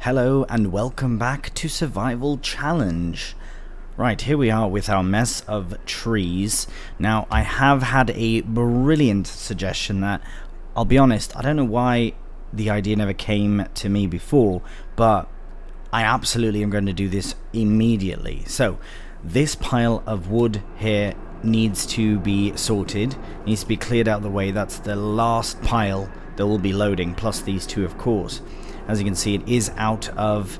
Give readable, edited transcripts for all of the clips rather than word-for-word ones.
Hello and welcome back to Survival Challenge. Right, here we are with our mess of trees. Now, I have had a brilliant suggestion that, I'll be honest, I don't know why the idea never came to me before, but I absolutely am going to do this immediately. So, this pile of wood here needs to be sorted, needs to be cleared out of the way. That's the last pile that will be loading, plus these two, of course. As you can see, it is out of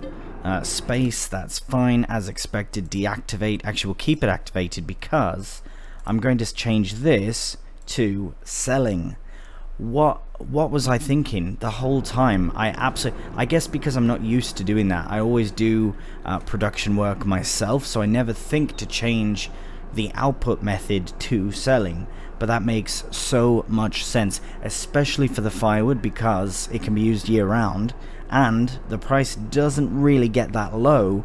space. That's fine, as expected. Deactivate. Actually, we'll keep it activated because I'm going to change this to selling. What was I thinking the whole time? I guess because I'm not used to doing that. I always do production work myself, so I never think to change the output method to selling. But that makes so much sense, especially for the firewood, because it can be used year round and the price doesn't really get that low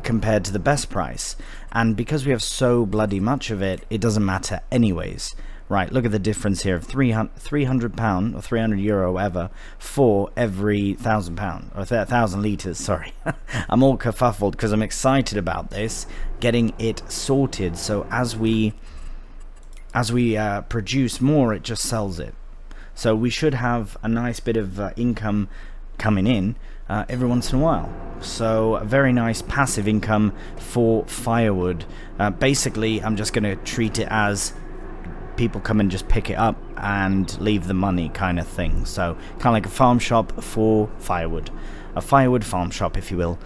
compared to the best price, and because we have so bloody much of it, it doesn't matter anyways. Right, look at the difference here of £300 or €300 whatever for every £1,000 or 1,000 litres. Sorry, I'm all kerfuffled because I'm excited about this, getting it sorted. So as we produce more, it just sells it. So we should have a nice bit of income coming in every once in a while. So a very nice passive income for firewood. Basically, I'm just going to treat it as people come and just pick it up and leave the money kind of thing. So kind of like a farm shop for firewood. A firewood farm shop, if you will.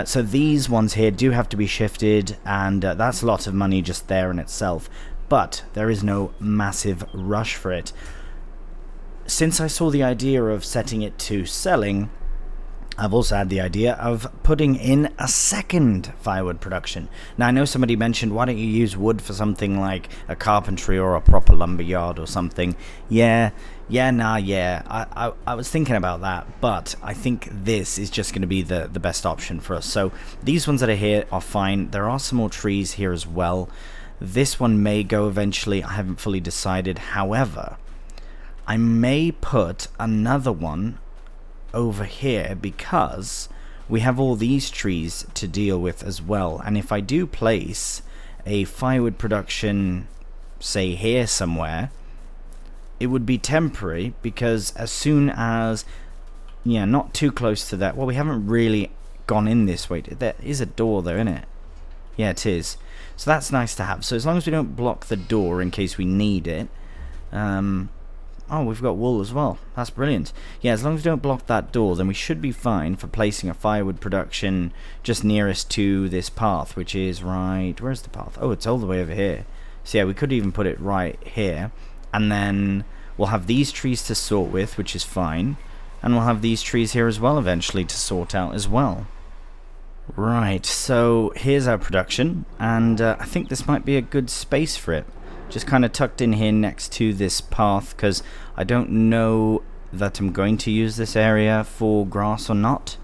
So these ones here do have to be shifted, and that's a lot of money just there in itself. But there is no massive rush for it. Since I saw the idea of setting it to selling, I've also had the idea of putting in a second firewood production. Now, I know somebody mentioned, why don't you use wood for something like a carpentry or a proper lumber yard or something? I was thinking about that, but I think this is just going to be the best option for us. So these ones that are here are fine. There are some more trees here as well. This one may go eventually. I haven't fully decided. However, I may put another one over here because we have all these trees to deal with as well. And if I do place a firewood production, say here somewhere, it would be temporary, because as soon as, not too close to that. Well, we haven't really gone in this way. There is a door there, isn't it? Yeah, it is. So that's nice to have. So as long as we don't block the door in case we need it. Oh, we've got wool as well. That's brilliant. Yeah, as long as we don't block that door, then we should be fine for placing a firewood production just nearest to this path, which is right... Where's the path? Oh, it's all the way over here. So yeah, we could even put it right here. And then we'll have these trees to sort with, which is fine. And we'll have these trees here as well eventually to sort out as well. Right, so here's our production. And I think this might be a good space for it. Just kind of tucked in here next to this path, because I don't know that I'm going to use this area for grass or not,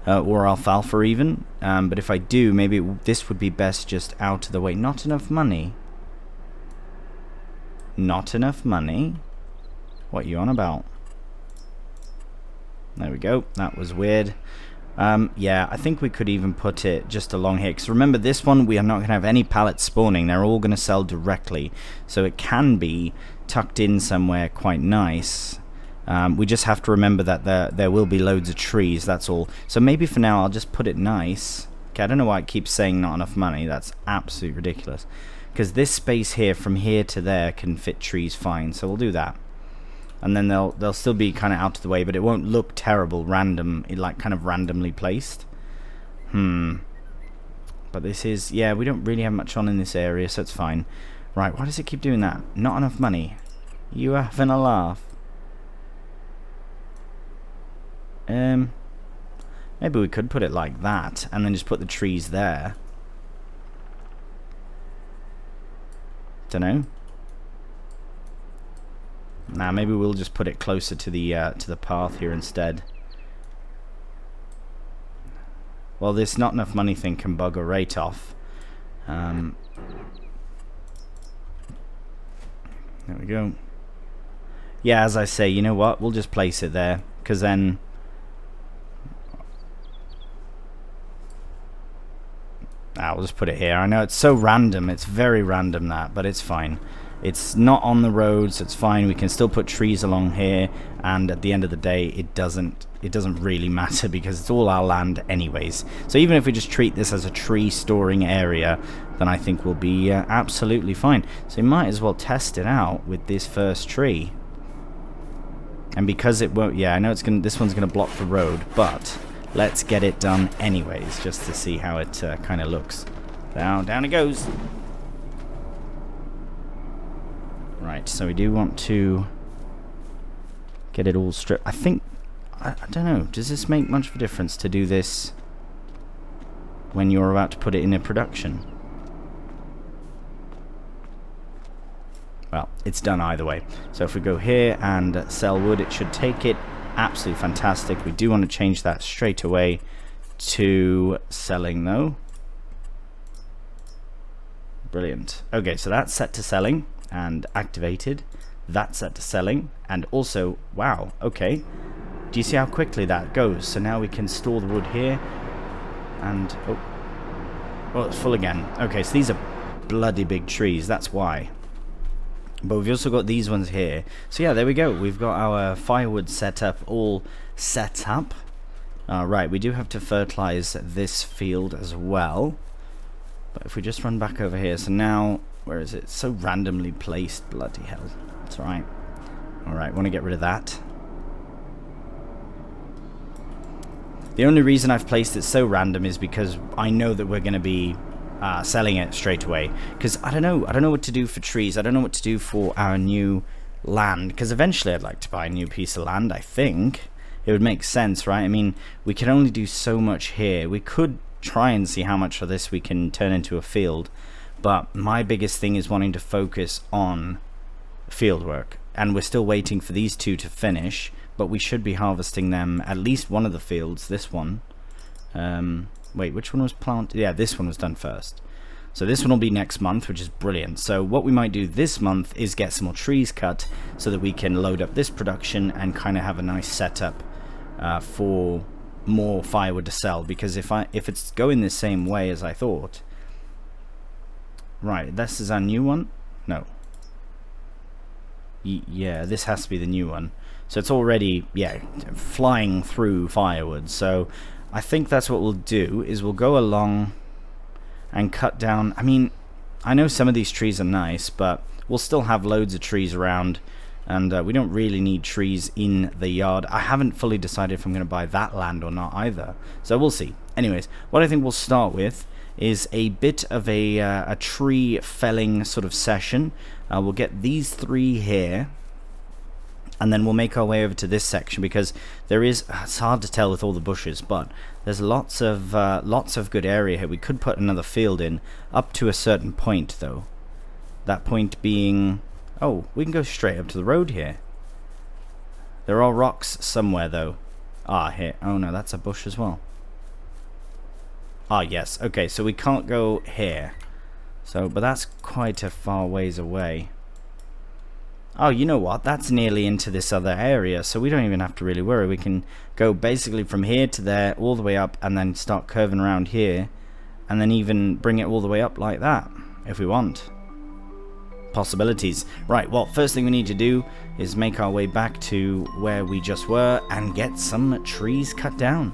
or alfalfa even, but if I do, maybe this would be best just out of the way. Not enough money. Not enough money? What are you on about? There we go, that was weird. Yeah, I think we could even put it just along here, because remember, this one we are not going to have any pallets spawning. They're all going to sell directly, so it can be tucked in somewhere quite nice. We just have to remember that there will be loads of trees, that's all. So maybe for now I'll just put it nice. Okay, I don't know why it keeps saying not enough money. That's absolutely ridiculous, because this space here from here to there can fit trees fine, so we'll do that. And then they'll still be kind of out of the way, but it won't look terrible, random, like kind of randomly placed. But this is... Yeah, we don't really have much on in this area, so it's fine. Right, why does it keep doing that? Not enough money. You having a laugh? Maybe we could put it like that, and then just put the trees there. Dunno. Nah, maybe we'll just put it closer to the path here instead. Well, this not enough money thing can bug a rate off. There we go. Yeah, as I say, you know what? We'll just place it there, because then... we'll just put it here. I know it's so random. It's very random, that, but it's fine. It's not on the road, so it's fine. We can still put trees along here, and at the end of the day, it doesn't really matter because it's all our land anyways. So even if we just treat this as a tree storing area, then I think we'll be absolutely fine. So we might as well test it out with this first tree. And because it won't... Yeah, I know this one's gonna block the road, but... Let's get it done anyways, just to see how it kind of looks. Down it goes. Right, so we do want to get it all stripped. I think, I don't know, does this make much of a difference to do this when you're about to put it in a production? Well, it's done either way. So if we go here and sell wood, it should take it. Absolutely fantastic. We do want to change that straight away to selling though. Brilliant. Okay, so that's set to selling and activated. That's set to selling, and also, wow, okay. Do you see how quickly that goes? So now we can store the wood here, and oh, it's full again. Okay, so these are bloody big trees, that's why. But we've also got these ones here. So yeah, there we go. We've got our firewood setup all set up. Right, we do have to fertilize this field as well. But if we just run back over here. So now, where is it? So randomly placed. Bloody hell. It's alright. Alright, want to get rid of that. The only reason I've placed it so random is because I know that we're going to be... selling it straight away, because I don't know what to do for trees. I don't know what to do for our new land, because eventually I'd like to buy a new piece of land. I think it would make sense, right? I mean, we can only do so much here. We could try and see how much of this we can turn into a field, but my biggest thing is wanting to focus on field work, and we're still waiting for these two to finish, but we should be harvesting them, at least one of the fields. This one, wait, which one was planted? Yeah, this one was done first. So this one will be next month, which is brilliant. So what we might do this month is get some more trees cut so that we can load up this production and kind of have a nice setup for more firewood to sell. Because if it's going the same way as I thought... Right, this is our new one? No. Yeah, this has to be the new one. So it's already, yeah, flying through firewood. So... I think that's what we'll do, is we'll go along and cut down. I mean, I know some of these trees are nice, but we'll still have loads of trees around, and we don't really need trees in the yard. I haven't fully decided if I'm going to buy that land or not either, so we'll see. Anyways, what I think we'll start with is a bit of a tree felling sort of session. We'll get these three here. And then we'll make our way over to this section, because there is, it's hard to tell with all the bushes, but there's lots of good area here. We could put another field in up to a certain point though. That point being, oh, we can go straight up to the road here. There are rocks somewhere though. Ah, here. Oh no, that's a bush as well. Ah, yes. Okay, so we can't go here. So, but that's quite a far ways away. Oh, you know what? That's nearly into this other area, so we don't even have to really worry. We can go basically from here to there, all the way up, and then start curving around here, and then even bring it all the way up like that, if we want. Possibilities. Right, well, first thing we need to do is make our way back to where we just were and get some trees cut down.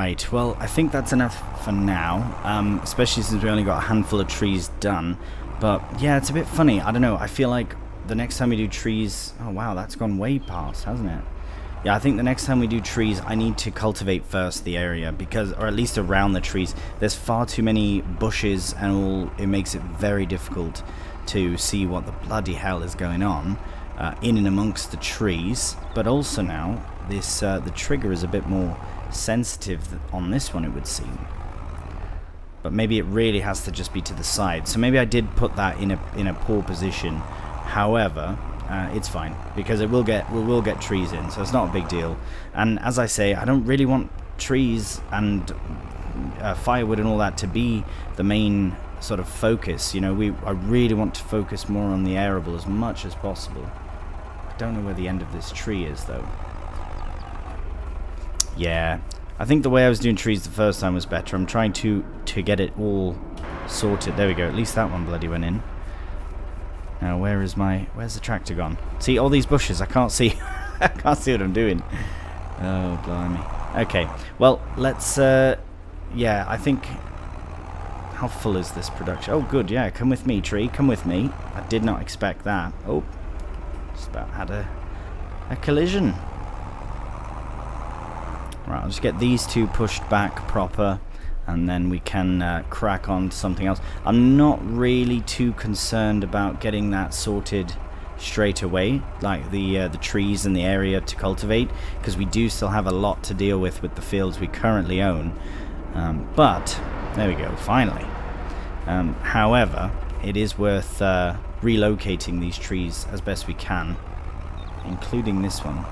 Right, well, I think that's enough for now, especially since we only got a handful of trees done. But yeah, it's a bit funny. I don't know. I feel like the next time we do trees... Oh, wow, that's gone way past, hasn't it? Yeah, I think the next time we do trees, I need to cultivate first the area, because, or at least around the trees. There's far too many bushes and all. It makes it very difficult to see what the bloody hell is going on in and amongst the trees. But also now, this the trigger is a bit more sensitive on this one, it would seem. But maybe it really has to just be to the side. So maybe I did put that in a poor position. However, it's fine, because we will get trees in, so it's not a big deal. And as I say, I don't really want trees and firewood and all that to be the main sort of focus. You know, I really want to focus more on the arable as much as possible. I don't know where the end of this tree is, though. Yeah, I think the way I was doing trees the first time was better. I'm trying to get it all sorted. There we go. At least that one bloody went in. Now, where's the tractor gone? See, all these bushes, I can't see. I can't see what I'm doing. Oh, blimey. Okay, well, let's, yeah, I think... How full is this production? Oh, good, yeah, come with me, tree, come with me. I did not expect that. Oh, just about had a collision. Right, I'll just get these two pushed back proper, and then we can crack on to something else. I'm not really too concerned about getting that sorted straight away, like the trees and the area to cultivate, because we do still have a lot to deal with the fields we currently own. But there we go, finally. However, it is worth relocating these trees as best we can, including this one.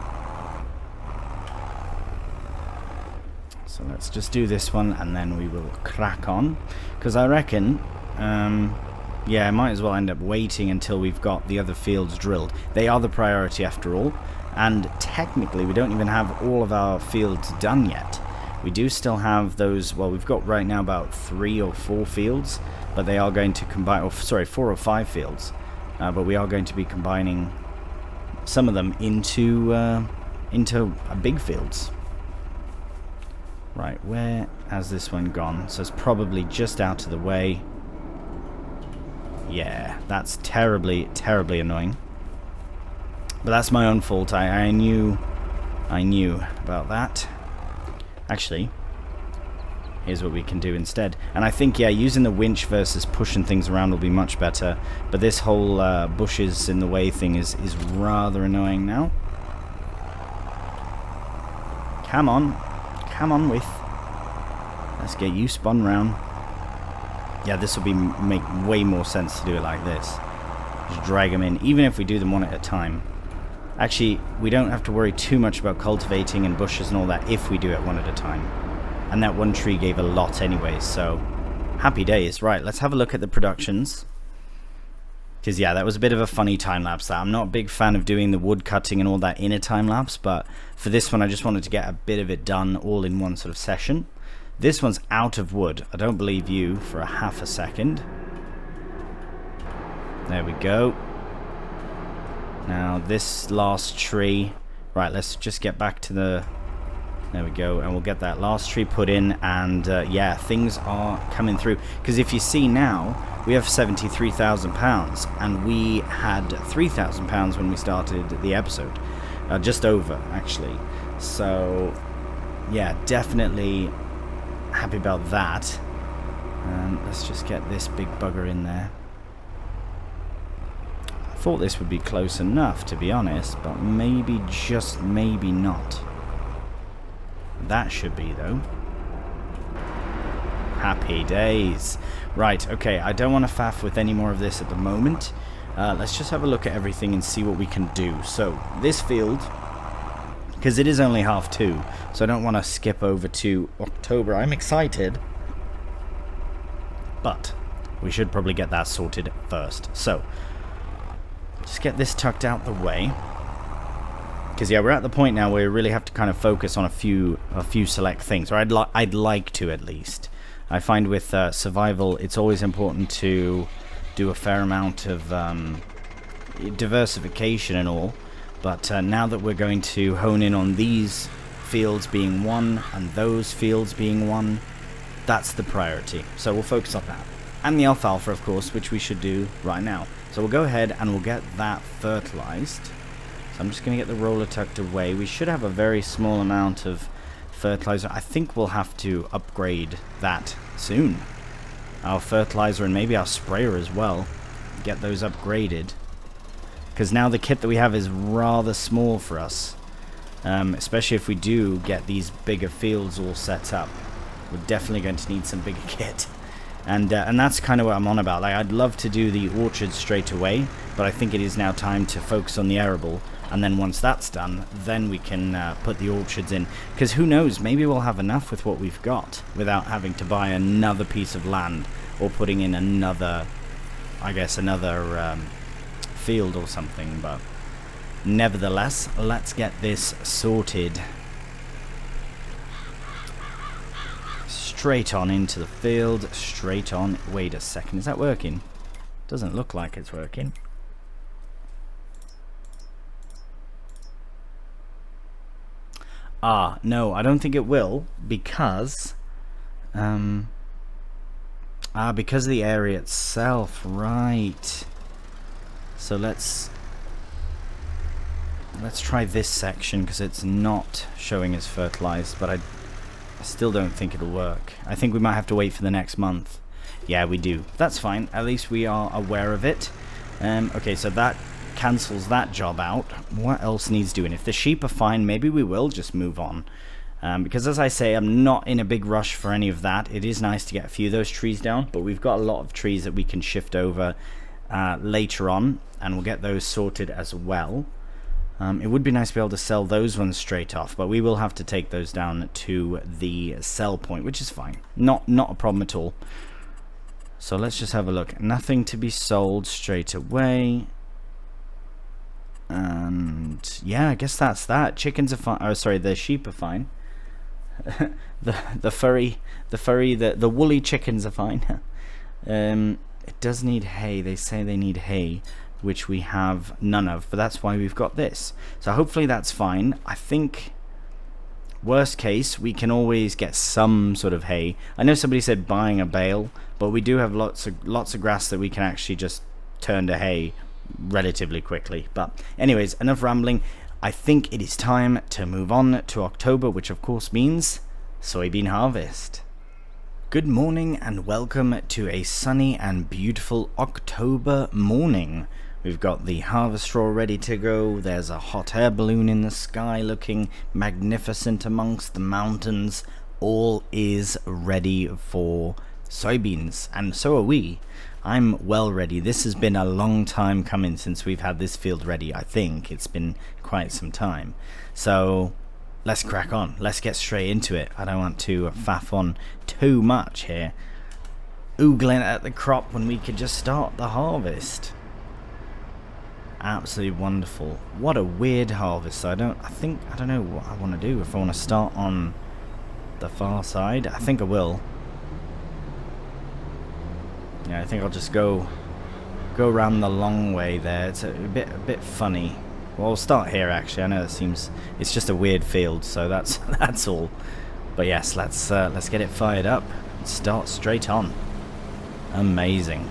So let's just do this one, and then we will crack on, because I reckon, yeah, I might as well end up waiting until we've got the other fields drilled. They are the priority after all, and technically we don't even have all of our fields done yet. We do still have those, well, we've got right now about 3 or 4 fields, but they are going to combine, or sorry, 4 or 5 fields, but we are going to be combining some of them into big fields. Right, where has this one gone? So it's probably just out of the way. Yeah, that's terribly, terribly annoying. But that's my own fault. I knew about that. Actually, here's what we can do instead. And I think, yeah, using the winch versus pushing things around will be much better. But this whole bushes in the way thing is rather annoying now. Come on. Come on with. Let's get you spun round. Yeah, this will make way more sense to do it like this. Just drag them in, even if we do them one at a time. Actually, we don't have to worry too much about cultivating and bushes and all that if we do it one at a time. And that one tree gave a lot anyways, so happy days. Right, let's have a look at the productions. Because, yeah, that was a bit of a funny time-lapse. I'm not a big fan of doing the wood cutting and all that in a time-lapse, but for this one I just wanted to get a bit of it done all in one sort of session. This one's out of wood. I don't believe you for a half a second. There we go. Now, this last tree... Right, let's just get back to the... There we go, and we'll get that last tree put in, and yeah, things are coming through. Because if you see now... We have £73,000, and we had £3,000 when we started the episode. Just over, actually. So, yeah, definitely happy about that. Let's just get this big bugger in there. I thought this would be close enough, to be honest, but maybe, just maybe not. That should be, though. Happy days. Right, okay, I don't want to faff with any more of this at the moment. Let's just have a look at everything and see what we can do. So, this field, because it is only 2:30, so I don't want to skip over to October. I'm excited, but we should probably get that sorted first. So, just get this tucked out the way. Because, yeah, we're at the point now where we really have to kind of focus on a few select things, or I'd like to, at least. I find with survival, it's always important to do a fair amount of diversification and all. But now that we're going to hone in on these fields being one and those fields being one. That's the priority. So we'll focus on that. And the alfalfa, of course, which we should do right now. So we'll go ahead and we'll get that fertilized. So I'm just going to get the roller tucked away. We should have a very small amount of fertilizer. I think we'll have to upgrade that soon. Our fertilizer and maybe our sprayer as well. Get those upgraded. Because now the kit that we have is rather small for us. Especially if we do get these bigger fields all set up. We're definitely going to need some bigger kit. And that's kind of what I'm on about. Like, I'd love to do the orchard straight away, but I think it is now time to focus on the arable. And then once that's done, then we can put the orchards in. Because who knows, maybe we'll have enough with what we've got without having to buy another piece of land or putting in another, I guess, another field or something. But nevertheless, let's get this sorted. Straight on into the field, straight on. Wait a second, is that working? Doesn't look like it's working. Ah, no, I don't think it will, because because of the area itself, right. So let's try this section, because it's not showing as fertilized, but I still don't think it'll work. I think we might have to wait for the next month. Yeah, we do. That's fine. At least we are aware of it. Okay, so that cancels that job out. What else needs doing? If the sheep are fine, maybe we will just move on. Because as I say, I'm not in a big rush for any of that. It is nice to get a few of those trees down, but we've got a lot of trees that we can shift over later on, and we'll get those sorted as well. It would be nice to be able to sell those ones straight off, but we will have to take those down to the sell point, which is fine. Not a problem at all. So let's just have a look. Nothing to be sold straight away. And yeah, I guess that's that. Chickens are fine. Oh, sorry, the sheep are fine. the woolly chickens are fine. It does need hay. They say they need hay, which we have none of, but that's why we've got this. So hopefully that's fine. I think worst case we can always get some sort of hay. I know somebody said buying a bale, but we do have lots of grass that we can actually just turn to hay relatively quickly. But anyways, enough rambling. I think it is time to move on to October, which of course means soybean harvest. Good morning and welcome to a sunny and beautiful October morning. We've got the harvest straw ready to go. There's a hot air balloon in the sky looking magnificent amongst the mountains. All is ready for soybeans, and so are we. I'm well ready. This has been a long time coming since we've had this field ready. I think it's been quite some time. So let's crack on. Let's get straight into it. I don't want to faff on too much here, oogling at the crop when we could just start the harvest. Absolutely wonderful. What a weird harvest. I don't know what I want to do. If I want to start on the far side, I think I will. Yeah, I think I'll just go around the long way there. It's a bit funny. Well, I'll start here actually. I know it's just a weird field, so that's all. But yes, let's get it fired up and start straight on. Amazing.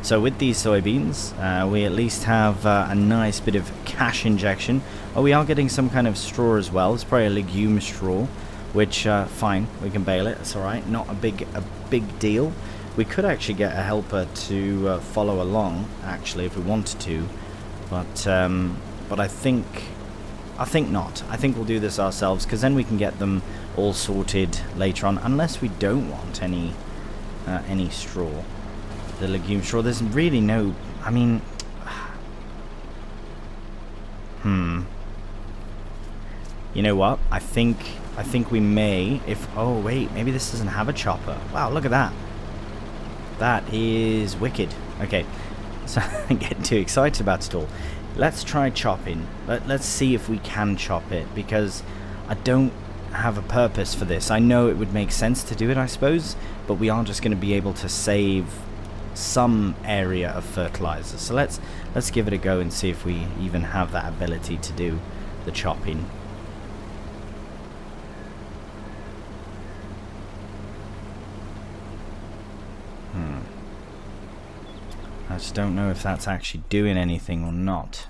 So with these soybeans, we at least have a nice bit of cash injection. Oh, we are getting some kind of straw as well. It's probably a legume straw, which fine, we can bale it. It's all right. Not a big deal. We could actually get a helper to follow along, actually, if we wanted to, but I think not. I think we'll do this ourselves, because then we can get them all sorted later on, unless we don't want any straw. The legume straw. There's really no. I mean, you know what? I think we may. If oh wait, maybe this doesn't have a chopper. Wow, look at that. That is wicked. Okay, so I'm getting too excited about it all. Let's try chopping. Let's see if we can chop it, because I don't have a purpose for this. I know it would make sense to do it, I suppose, but we are just going to be able to save some area of fertilizer. So let's give it a go and see if we even have that ability to do the chopping. I just don't know if that's actually doing anything or not.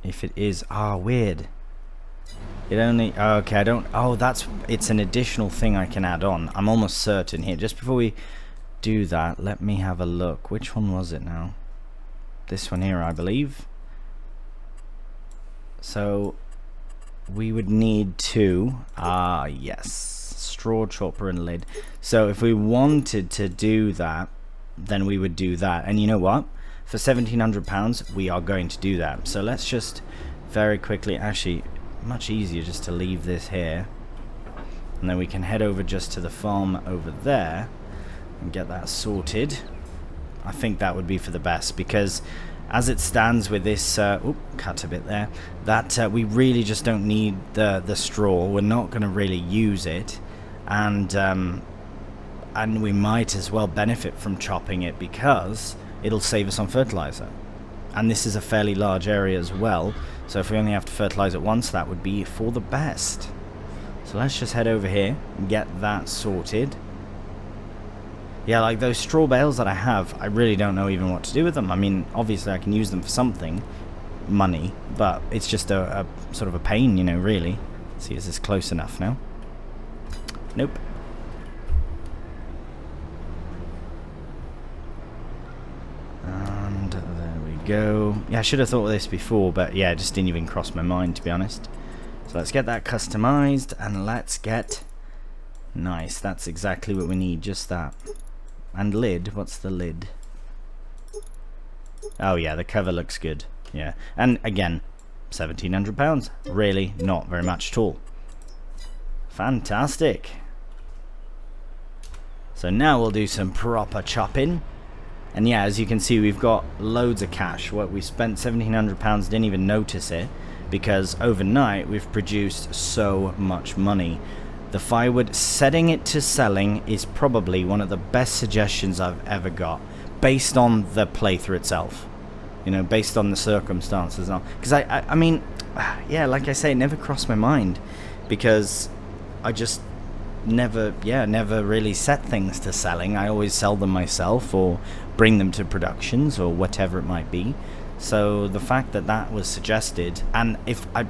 If it is, weird. It only, okay, I don't, it's an additional thing I can add on. I'm almost certain here. Just before we do that, let me have a look. Which one was it now? This one here, I believe. So we would need two, yes, straw chopper and lid. So if we wanted to do that, then we would do that. And you know what? For £1,700, we are going to do that. So let's just very quickly, actually, much easier just to leave this here. And then we can head over just to the farm over there and get that sorted. I think that would be for the best, because as it stands with this, cut a bit there, that we really just don't need the straw. We're not going to really use it. And we might as well benefit from chopping it, because it'll save us on fertilizer. And this is a fairly large area as well, so if we only have to fertilize it once, that would be for the best. So let's just head over here and get that sorted. Yeah, like those straw bales that I have, I really don't know even what to do with them. I mean, obviously I can use them for something, money, but it's just a sort of a pain, you know, really. Let's see, is this close enough now? Nope. And there we go. Yeah, I should have thought of this before, but yeah, it just didn't even cross my mind, to be honest. So let's get that customized, and let's get... Nice, that's exactly what we need, just that. And lid, what's the lid? Oh yeah, the cover looks good. Yeah, and again, £1,700. Really not very much at all. Fantastic. So now we'll do some proper chopping. And yeah, as you can see, we've got loads of cash. What we spent £1,700, didn't even notice it, because overnight we've produced so much money. The firewood, setting it to selling is probably one of the best suggestions I've ever got, based on the playthrough itself, you know, based on the circumstances. Because I mean, yeah, like I say, it never crossed my mind, because I just never really set things to selling. I always sell them myself or bring them to productions or whatever it might be. So the fact that that was suggested, and if I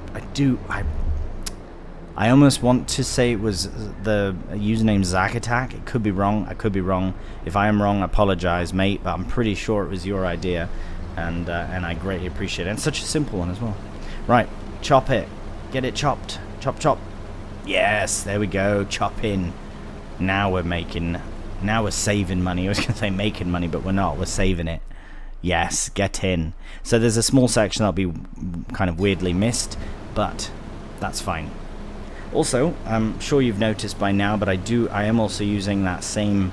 almost want to say it was the username Zack Attack. It could be wrong. I could be wrong. If I am wrong, I apologize, mate. But I'm pretty sure it was your idea, and I greatly appreciate it. And such a simple one as well. Right, chop it. Get it chopped. Chop, chop. Yes, there we go. Chop in. Now we're making. Now we're saving money. I was going to say making money, but we're not. We're saving it. Yes, get in. So there's a small section that'll be kind of weirdly missed, but that's fine. Also, I'm sure you've noticed by now, but I am also using that same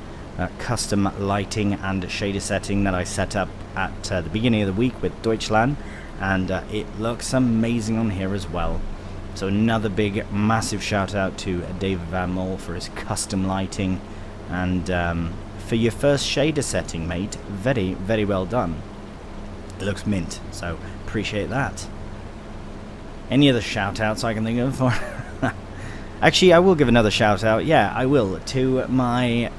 custom lighting and shader setting that I set up at the beginning of the week with Deutschland, and it looks amazing on here as well. So another big, massive shout out to David Van Mol for his custom lighting, and for your first shader setting, mate, very, very well done. It looks mint, so appreciate that. Any other shout outs I can think of for... Actually, I will give another shout out. Yeah, I will, to my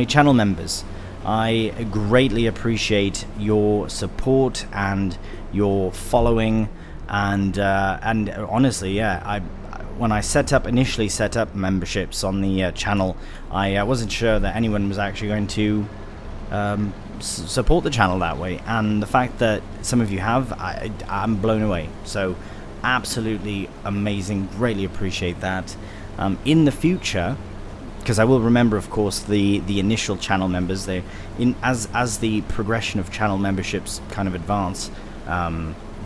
channel members. I greatly appreciate your support and your following, and honestly, yeah, when I initially set up memberships on the channel, I wasn't sure that anyone was actually going to support the channel that way, and the fact that some of you have, I'm blown away. So absolutely amazing, greatly appreciate that. In the future, because I will remember, of course, the initial channel members, as the progression of channel memberships kind of advance,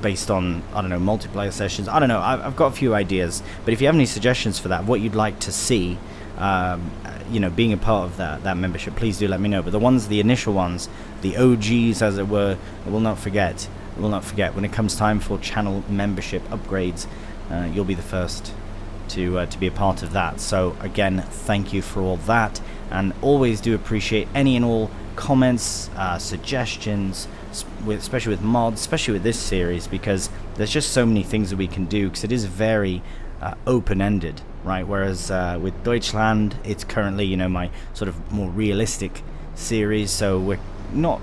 based on, I don't know, multiplayer sessions, I don't know, I've got a few ideas, but if you have any suggestions for that, what you'd like to see, you know, being a part of that membership, please do let me know. But the initial ones, the OGs as it were, I will not forget. When it comes time for channel membership upgrades, you'll be the first to be a part of that. So again, thank you for all that, and always do appreciate any and all comments, suggestions, especially with mods, especially with this series, because there's just so many things that we can do, because it is very open-ended, right? Whereas with Deutschland, it's currently, you know, my sort of more realistic series, so we're not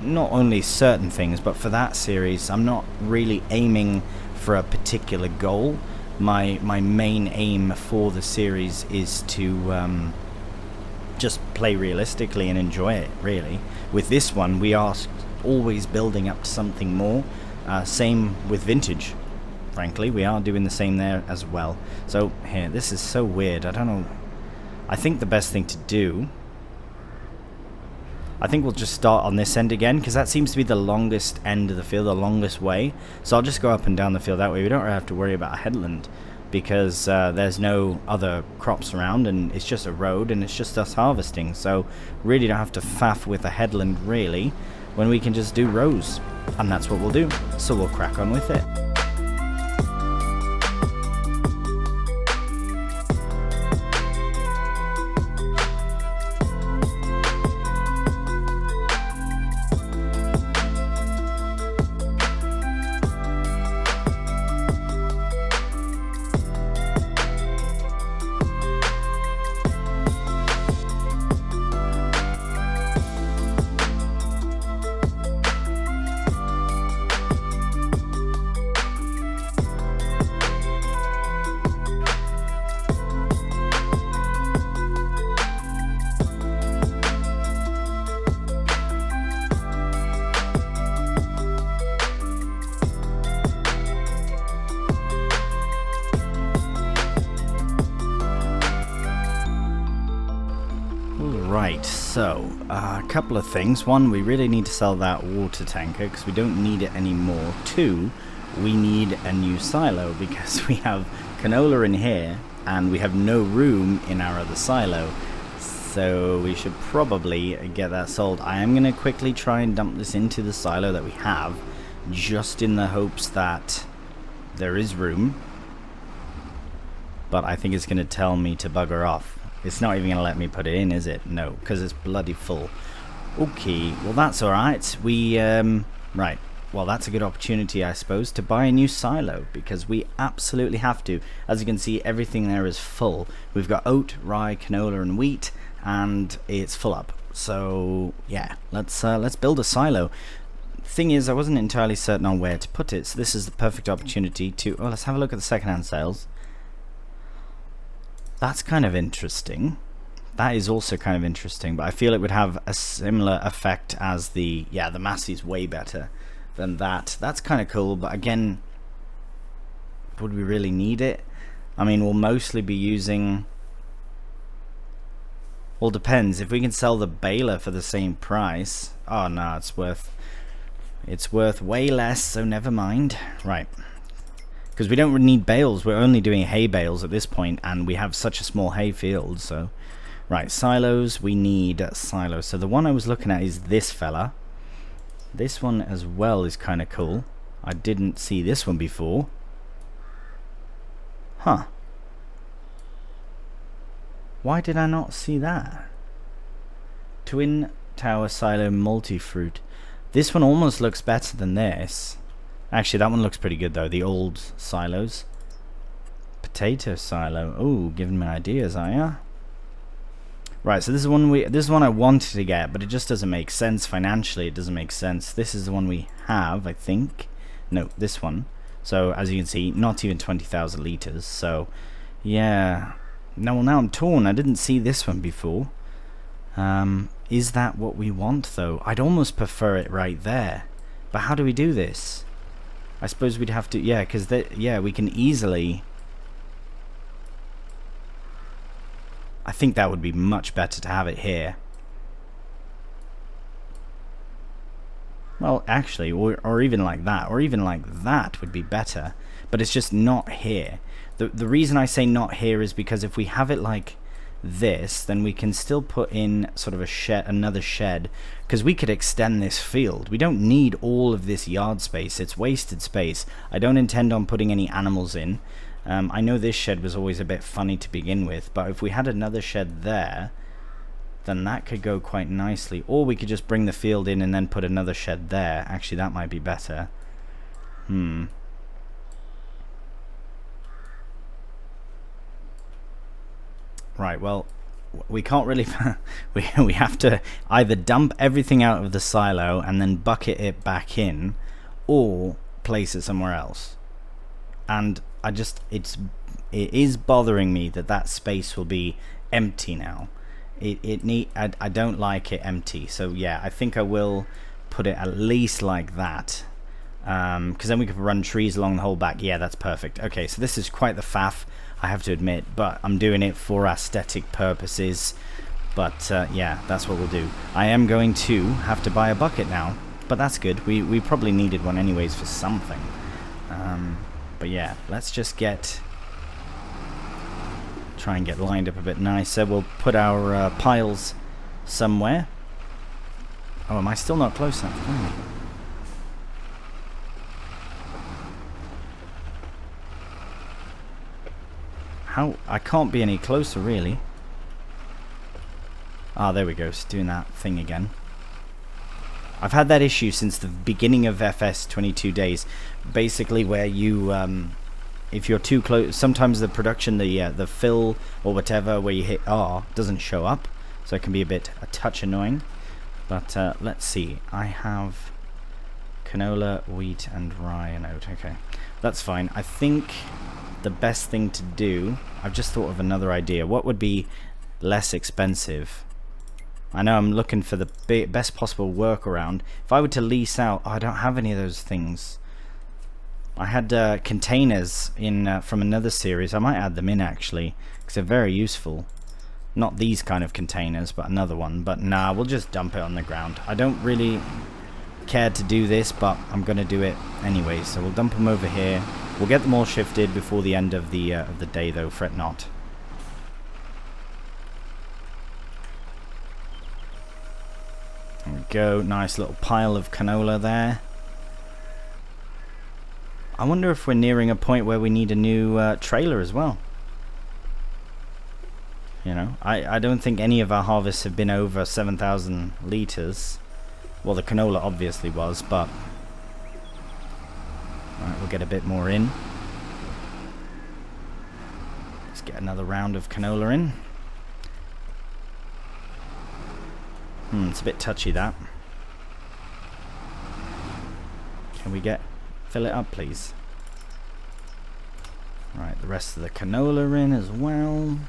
only certain things, but for that series I'm not really aiming for a particular goal. My main aim for the series is to just play realistically and enjoy it, really. With this one, we are always building up to something more. Same with Vintage. Frankly, we are doing the same there as well. So, here, this is so weird. I don't know. I think the best thing to do... I think we'll just start on this end again, because that seems to be the longest end of the field, the longest way. So I'll just go up and down the field that way. We don't really have to worry about a headland, because there's no other crops around, and it's just a road, and it's just us harvesting. So really don't have to faff with a headland, really, when we can just do rows. And that's what we'll do. So we'll crack on with it. Right, so a couple of things. One, we really need to sell that water tanker because we don't need it anymore. Two, we need a new silo because we have canola in here and we have no room in our other silo. So we should probably get that sold. I am going to quickly try and dump this into the silo that we have, just in the hopes that there is room. But I think it's going to tell me to bugger off. It's not even going to let me put it in, is it? No, because it's bloody full. Okay, well that's alright. Right, well that's a good opportunity, I suppose, to buy a new silo, because we absolutely have to. As you can see, everything there is full. We've got oat, rye, canola and wheat, and it's full up. So, yeah, let's build a silo. Thing is, I wasn't entirely certain on where to put it, so this is the perfect opportunity to... Oh, let's have a look at the second-hand sales. That's kind of interesting. That is also kind of interesting, but I feel it would have a similar effect as the... Yeah, the Massey's way better than that. That's kind of cool, but again, would we really need it? I mean, we'll mostly be using... Well, depends. If we can sell the baler for the same price... Oh, no, it's worth way less, so never mind. Right. Because we don't need bales, we're only doing hay bales at this point, and we have such a small hay field, so... Right, silos, we need silos. So the one I was looking at is this fella. This one as well is kind of cool. I didn't see this one before. Huh. Why did I not see that? Twin Tower Silo Multi-Fruit. This one almost looks better than this. Actually, that one looks pretty good though, the old silos. Potato silo. Oh, giving me ideas, are ya? Right, so this is one I wanted to get, but it just doesn't make sense financially. It doesn't make sense. This is the one we have, I think. No, this one. So as you can see, not even 20,000 liters. So yeah. No, well, now I'm torn. I didn't see this one before. Is that what we want though? I'd almost prefer it right there. But how do we do this? I suppose we'd have to, yeah, because yeah, we can easily... I think that would be much better to have it here. Well, actually, or even like that, or even like that would be better. But it's just not here. The reason I say not here is because if we have it like this, then we can still put in sort of a shed, another shed, because we could extend this field. We don't need all of this yard space. It's wasted space. I don't intend on putting any animals in. I know this shed was always a bit funny to begin with, but if we had another shed there, then that could go quite nicely. Or we could just bring the field in and then put another shed there. Actually, that might be better. Right, well, we can't really we have to either dump everything out of the silo and then bucket it back in, or place it somewhere else. And it is bothering me that that space will be empty now. I don't like it empty. So yeah, I think I will put it at least like that, because then we could run trees along the whole back. Yeah, that's perfect. Okay, so this is quite the faff, I have to admit, but I'm doing it for aesthetic purposes. But yeah, that's what we'll do. I am going to have to buy a bucket now, but that's good. We probably needed one anyways for something. But yeah, let's just try and get lined up a bit nicer. We'll put our piles somewhere. Oh, am I still not close enough? How? I can't be any closer, really. Ah, there we go. It's doing that thing again. I've had that issue since the beginning of FS 22 days. Basically, where you, if you're too close, sometimes the production, the fill or whatever, where you hit R, doesn't show up. So it can be a touch annoying. But let's see. I have canola, wheat, and rye and oat. Okay, that's fine. I think the best thing to do, I've just thought of another idea. What would be less expensive? I know I'm looking for the best possible workaround. If I were to lease out, I don't have any of those things. I had containers in from another series. I might add them in actually, because they're very useful. Not these kind of containers, but another one. But nah, we'll just dump it on the ground. I don't really care to do this, but I'm going to do it anyway. So we'll dump them over here. We'll get them all shifted before the end of the day, though. Fret not. There we go. Nice little pile of canola there. I wonder if we're nearing a point where we need a new trailer as well. You know, I don't think any of our harvests have been over 7,000 litres. Well, the canola obviously was, but... Alright, we'll get a bit more in. Let's get another round of canola in. It's a bit touchy, that. Can we fill it up, please? Right, the rest of the canola in as well.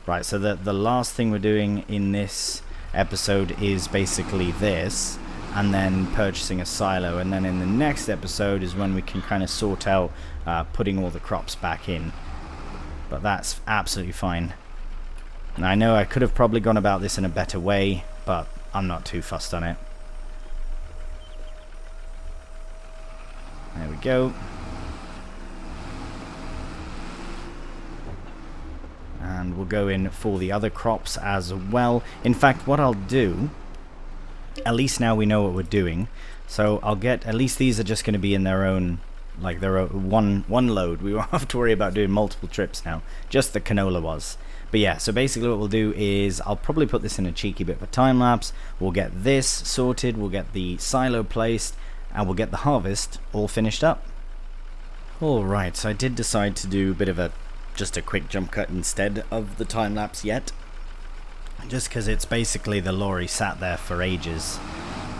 Right, so the last thing we're doing in this episode is basically this, and then purchasing a silo, and then in the next episode is when we can kind of sort out putting all the crops back in. But that's absolutely fine. Now, I know I could have probably gone about this in a better way, but I'm not too fussed on it. There we go. And we'll go in for the other crops as well. In fact, what I'll do, at least now we know what we're doing, so I'll get, at least these are just going to be in their own, like their own one load. We won't have to worry about doing multiple trips now. Just the canola was. But yeah, so basically what we'll do is I'll probably put this in a cheeky bit of a time lapse. We'll get this sorted, we'll get the silo placed, and we'll get the harvest all finished up. Alright, so I did decide to do a bit of just a quick jump cut instead of the time lapse yet. Just because it's basically the lorry sat there for ages.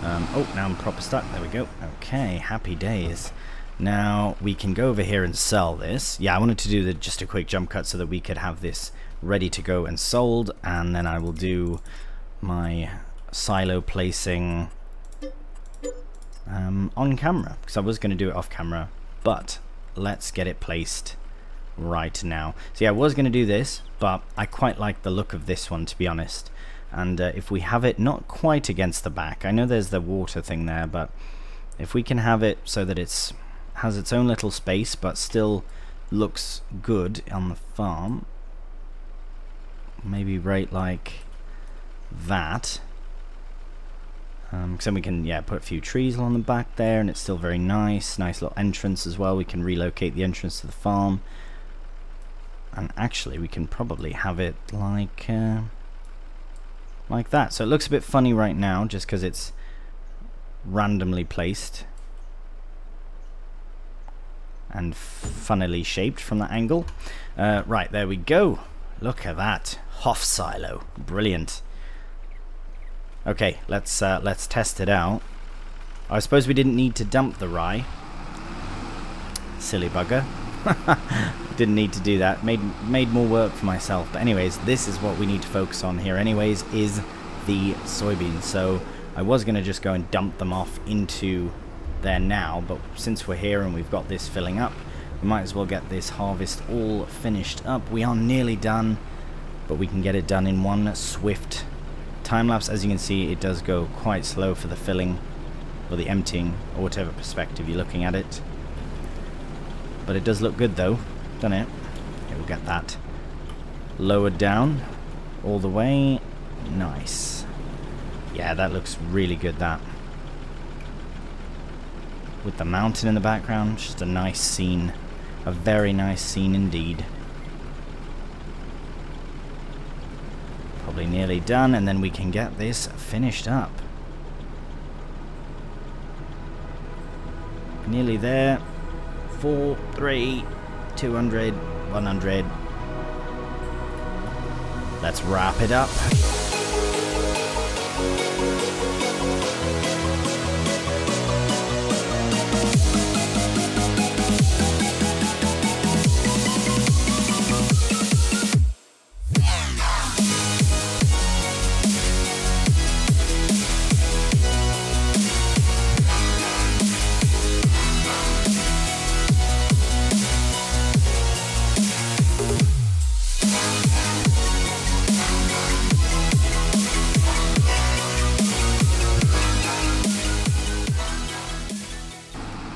Oh, now I'm proper stuck. There we go. Okay, happy days. Now we can go over here and sell this. Yeah, I wanted to do just a quick jump cut so that we could have this ready to go and sold, and then I will do my silo placing on camera, because I was going to do it off camera, but let's get it placed right now. So yeah, I was going to do this, but I quite like the look of this one, to be honest. And if we have it not quite against the back, I know there's the water thing there, but if we can have it so that has its own little space but still looks good on the farm, maybe right like that, because then we can put a few trees along the back there, and it's still very nice little entrance as well. We can relocate the entrance to the farm, and actually we can probably have it like that. So it looks a bit funny right now just because it's randomly placed, and funnily shaped from that angle. Right, there we go. Look at that. Hof silo. Brilliant. Okay, let's test it out. I suppose we didn't need to dump the rye. Silly bugger. Didn't need to do that. Made more work for myself. But anyways, this is what we need to focus on here anyways, is the soybeans. So I was going to just go and dump them off into there now, but since we're here and we've got this filling up, we might as well get this harvest all finished up. We are nearly done, but we can get it done in one swift time lapse. As you can see, it does go quite slow for the filling or the emptying, or whatever perspective you're looking at it. But it does look good though, doesn't it? Okay, we'll get that lowered down all the way. Nice. Yeah, that looks really good, that. With the mountain in the background, just a nice scene. A very nice scene indeed. Probably nearly done, and then we can get this finished up. Nearly there. 4, 3, 200, 100. Let's wrap it up.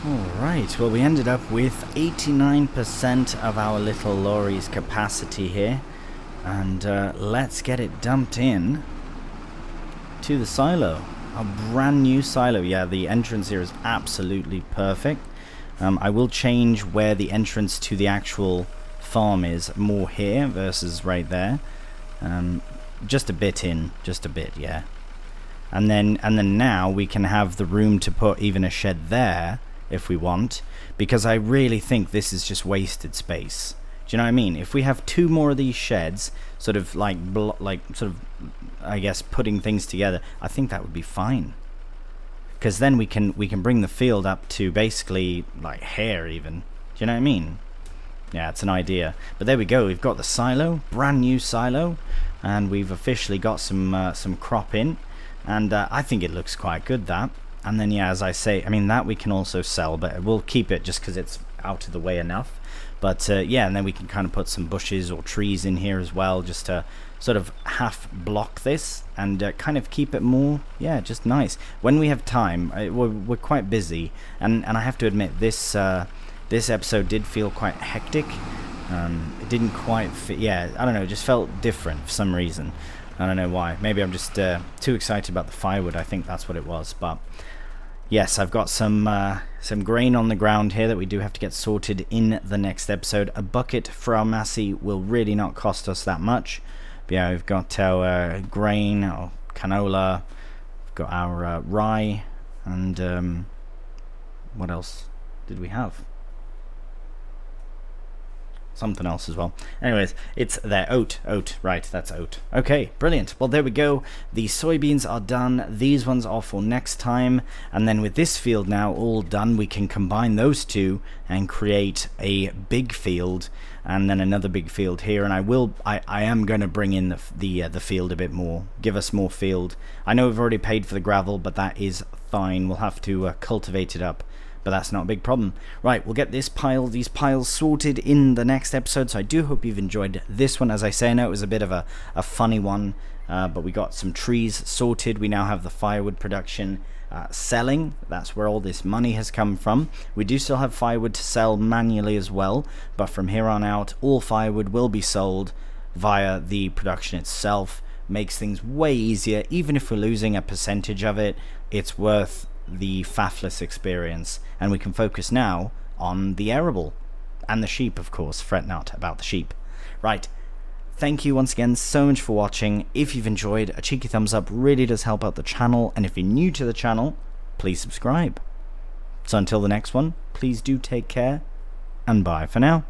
Alright, well we ended up with 89% of our little lorry's capacity here, and let's get it dumped in to the silo. A brand new silo. Yeah, the entrance here is absolutely perfect. I will change where the entrance to the actual farm is, more here versus right there. Just a bit in, just a bit, yeah. And then now we can have the room to put even a shed there if we want, because I really think this is just wasted space. Do you know what I mean? If we have 2 more of these sheds, sort of like I guess putting things together, I think that would be fine. Because then we can bring the field up to basically like here even. Do you know what I mean? Yeah, it's an idea. But there we go. We've got the silo, brand new silo, and we've officially got some crop in, and I think it looks quite good, that. And then, yeah, as I say, I mean, that we can also sell, but we'll keep it just because it's out of the way enough. But, yeah, and then we can kind of put some bushes or trees in here as well, just to sort of half block this and kind of keep it more, yeah, just nice. When we have time, we're quite busy, and I have to admit, this episode did feel quite hectic. It didn't quite fit, yeah, I don't know, it just felt different for some reason. I don't know why. Maybe I'm just too excited about the firewood. I think that's what it was. But yes, I've got some grain on the ground here that we do have to get sorted in the next episode. A bucket for our Massey will really not cost us that much. But yeah, we've got our grain, our canola, we've got our rye, and what else did we have? Something else as well. Anyways, it's there. Oat, right, that's oat. Okay, brilliant. Well, there we go. The soybeans are done. These ones are for next time. And then with this field now all done, we can combine those two and create a big field, and then another big field here. And I am going to bring in the field a bit more, give us more field. I know we've already paid for the gravel, but that is fine. We'll have to cultivate it up, but that's not a big problem. Right, we'll get these piles sorted in the next episode, so I do hope you've enjoyed this one. As I say, I know it was a bit of a funny one, but we got some trees sorted. We now have the firewood production selling. That's where all this money has come from. We do still have firewood to sell manually as well, but from here on out, all firewood will be sold via the production itself. Makes things way easier. Even if we're losing a percentage of it, it's worth the faffless experience, and we can focus now on the arable and the sheep, of course. Fret not about the sheep. Right, thank you once again so much for watching. If you've enjoyed, a cheeky thumbs up really does help out the channel, and if you're new to the channel, please subscribe. So until the next one, please do take care, and bye for now.